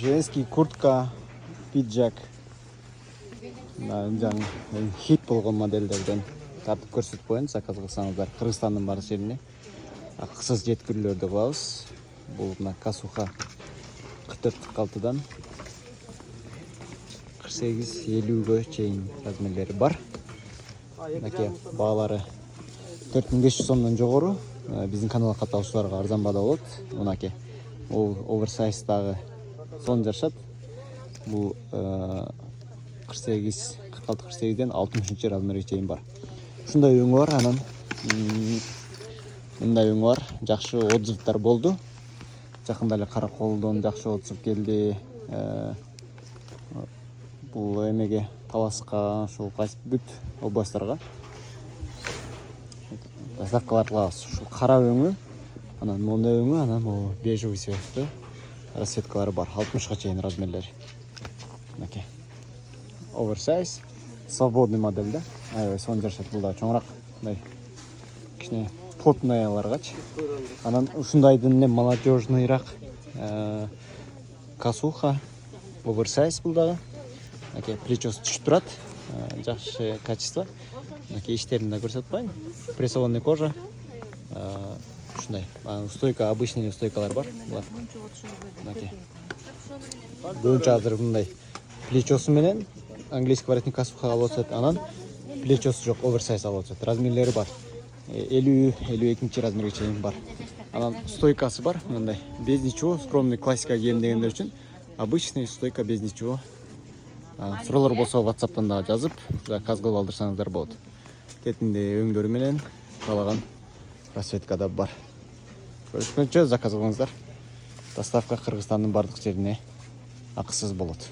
Женский куртка, пиджак. Хит болгон модельдерден тартып көрсөтүп коеюн, заказ кылсаңыздар. Кыргызстандын бар жерине акысыз жеткирүүлөрдү кылабыз. Бул мына Касуха 44-46-дан 48-50ге чейин размерлери бар. Мынакей баалары 4500 сомдон жогору. Биздин каналга катталуучуларга арзан баада болот. Мынакей бул оверсайздагы сон жашат. Бул 46-48ден 60 размерге чейин бар. Ушундай өңү бар, анан мындай өңү бар. Жакшы отзывдар болду. Жакында эле Караколдон жакшы отзыв келди. Бул эмеге Таласка, ушул кайсы бүт областтарга доставкалар кылабыз. Ушул кара өңү, анан моундай өңү, анан бул бежевый цветтүү расцветкалары бар. 60га чейин размерлери. Мынакей. Оверсайз, свободный модель, да? Аябай сон жашат, бул да чоңураак, мындай кичине плотныйларгачы. Анан ушундайдын эле молодежныйраак Касуха, оверсайз бул дагы. Мынакей плечос түшүп турат, жакшы качество. Мынакей иштерин да көрсөтүп коеюн. Прессованный кожа. Ушундай. Стойка, обычный стойкалар бар. Мынакей. Көбүнчө азыр мындай плечосу менен английский воротник Касуха алып атат, анан плечосу жок, оверсайз алып атат. Размерлери бар. 50-52 размерге чейин бар. Анан стойкасы бар, мындай. Без ничего, скромный классика кийем дегендер үчүн обычный стойка без ничего. Суроолор болсо WhatsApp'тан да жазып, заказ кылып алдырсаңыздар болот. Кетинде өңдөрү менен каалаган расцветкада бар. Көрүшкөнчө заказ кылыңыздар. Доставка Кыргызстандын бардык жерине акысыз болот.